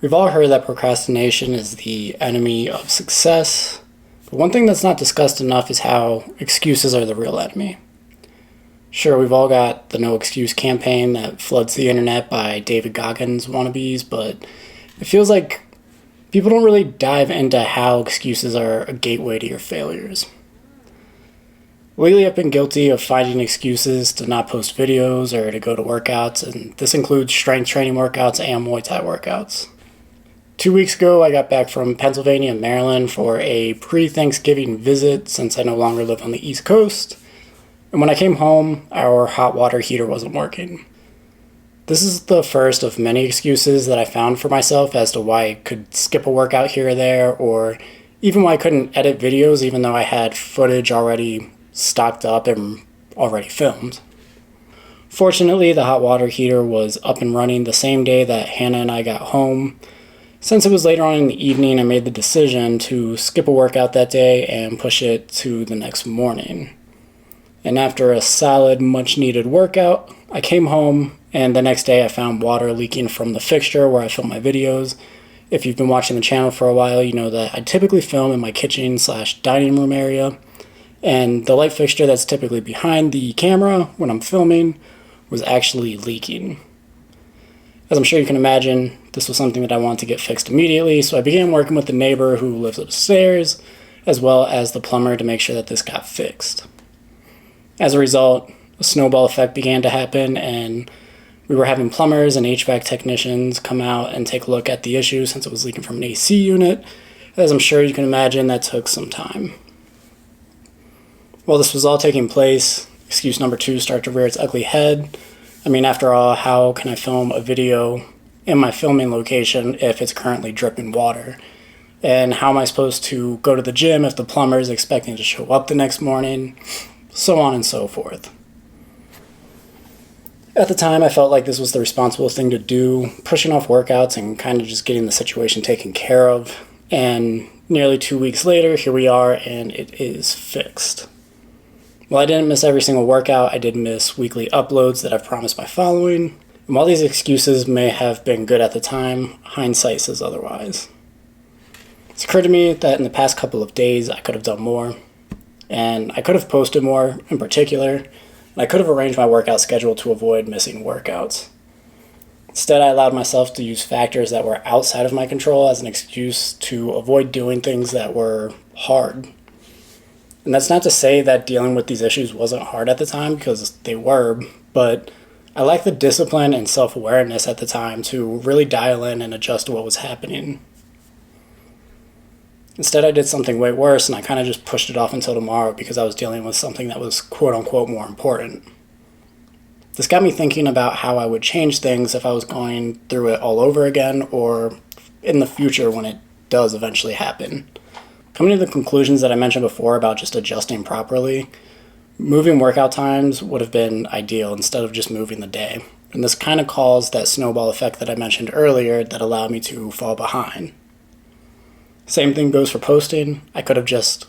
We've all heard that procrastination is the enemy of success, but one thing that's not discussed enough is how excuses are the real enemy. Sure, we've all got the No Excuse campaign that floods the internet by David Goggins wannabes, but it feels like people don't really dive into how excuses are a gateway to your failures. Lately, I've been guilty of finding excuses to not post videos or to go to workouts, and this includes strength training workouts and Muay Thai workouts. 2 weeks ago, I got back from Pennsylvania and Maryland for a pre-Thanksgiving visit since I no longer live on the East Coast. And when I came home, our hot water heater wasn't working. This is the first of many excuses that I found for myself as to why I could skip a workout here or there, or even why I couldn't edit videos even though I had footage already stocked up and already filmed. Fortunately, the hot water heater was up and running the same day that Hannah and I got home. Since it was later on in the evening, I made the decision to skip a workout that day and push it to the next morning. And after a solid, much-needed workout, I came home, and the next day I found water leaking from the fixture where I film my videos. If you've been watching the channel for a while, you know that I typically film in my kitchen/dining room area, and the light fixture that's typically behind the camera when I'm filming was actually leaking. As I'm sure you can imagine, this was something that I wanted to get fixed immediately, so I began working with the neighbor who lives upstairs, as well as the plumber to make sure that this got fixed. As a result, a snowball effect began to happen, and we were having plumbers and HVAC technicians come out and take a look at the issue since it was leaking from an AC unit. As I'm sure you can imagine, that took some time. While this was all taking place, excuse number 2 started to rear its ugly head. I mean, after all, how can I film a video in my filming location if it's currently dripping water? And how am I supposed to go to the gym if the plumber is expecting to show up the next morning? So on and so forth. At the time, I felt like this was the responsible thing to do, pushing off workouts and kind of just getting the situation taken care of. And nearly 2 weeks later, here we are, and it is fixed. While I didn't miss every single workout, I did miss weekly uploads that I've promised my following. And while these excuses may have been good at the time, hindsight says otherwise. It's occurred to me that in the past couple of days, I could have done more. And I could have posted more in particular, and I could have arranged my workout schedule to avoid missing workouts. Instead, I allowed myself to use factors that were outside of my control as an excuse to avoid doing things that were hard. And that's not to say that dealing with these issues wasn't hard at the time, because they were, but I lacked the discipline and self-awareness at the time to really dial in and adjust to what was happening. Instead, I did something way worse, and I kind of just pushed it off until tomorrow because I was dealing with something that was quote-unquote more important. This got me thinking about how I would change things if I was going through it all over again, or in the future when it does eventually happen. Coming to the conclusions that I mentioned before about just adjusting properly, moving workout times would have been ideal instead of just moving the day. And this kind of caused that snowball effect that I mentioned earlier that allowed me to fall behind. Same thing goes for posting. I could have just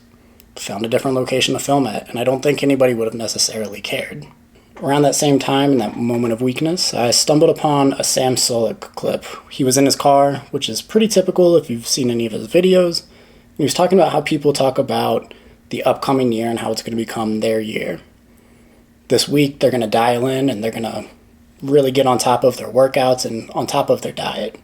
found a different location to film at, and I don't think anybody would have necessarily cared. Around that same time, in that moment of weakness, I stumbled upon a Sam Sulek clip. He was in his car, which is pretty typical if you've seen any of his videos. He was talking about how people talk about the upcoming year and how it's going to become their year. This week, they're going to dial in and they're going to really get on top of their workouts and on top of their diet.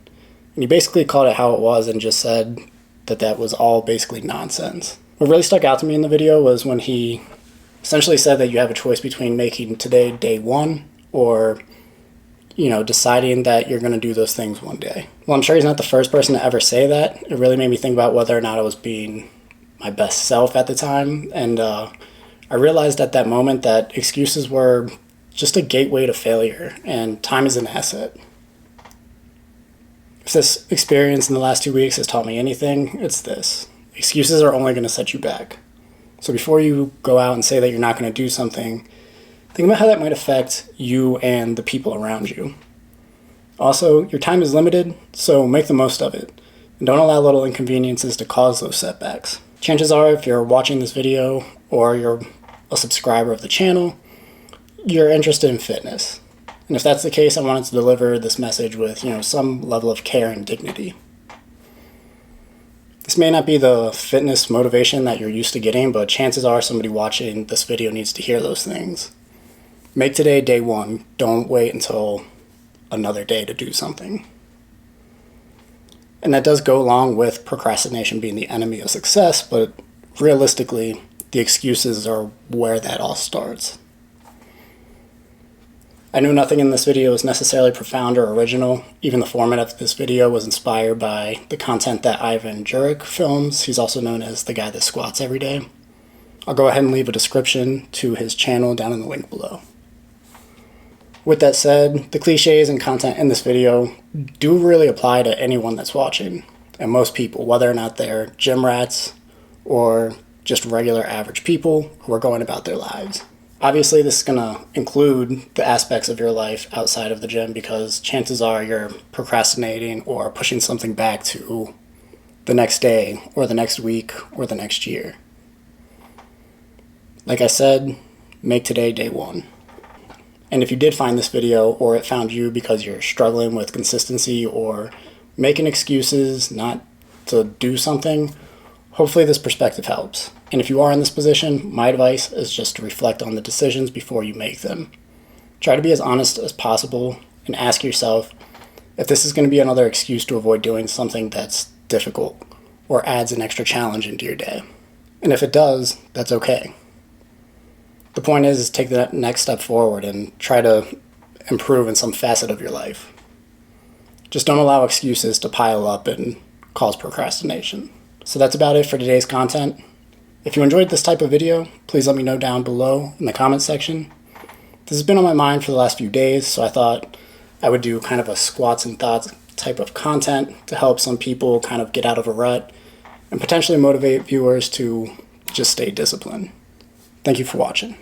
And he basically called it how it was and just said that that was all basically nonsense. What really stuck out to me in the video was when he essentially said that you have a choice between making today day one or deciding that you're going to do those things one day. Well, I'm sure he's not the first person to ever say that. It really made me think about whether or not I was being my best self at the time. And I realized at that moment that excuses were just a gateway to failure, and time is an asset. If this experience in the last 2 weeks has taught me anything, it's this. Excuses are only going to set you back. So before you go out and say that you're not going to do something, think about how that might affect you and the people around you. Also, your time is limited, so make the most of it. And don't allow little inconveniences to cause those setbacks. Chances are, if you're watching this video or you're a subscriber of the channel, you're interested in fitness. And if that's the case, I wanted to deliver this message with, some level of care and dignity. This may not be the fitness motivation that you're used to getting, but chances are somebody watching this video needs to hear those things. Make today day one. Don't wait until another day to do something. And that does go along with procrastination being the enemy of success, but realistically, the excuses are where that all starts. I knew nothing in this video was necessarily profound or original. Even the format of this video was inspired by the content that Ivan Jurek films. He's also known as the guy that squats every day. I'll go ahead and leave a description to his channel down in the link below. With that said, the cliches and content in this video do really apply to anyone that's watching, and most people, whether or not they're gym rats or just regular average people who are going about their lives. Obviously, this is going to include the aspects of your life outside of the gym because chances are you're procrastinating or pushing something back to the next day or the next week or the next year. Like I said, make today day one. And if you did find this video or it found you because you're struggling with consistency or making excuses not to do something, hopefully this perspective helps. And if you are in this position, my advice is just to reflect on the decisions before you make them. Try to be as honest as possible and ask yourself if this is going to be another excuse to avoid doing something that's difficult or adds an extra challenge into your day. And if it does, that's okay. The point is take that next step forward and try to improve in some facet of your life. Just don't allow excuses to pile up and cause procrastination. So that's about it for today's content. If you enjoyed this type of video, please let me know down below in the comment section. This has been on my mind for the last few days, so I thought I would do kind of a squats and thoughts type of content to help some people kind of get out of a rut and potentially motivate viewers to just stay disciplined. Thank you for watching.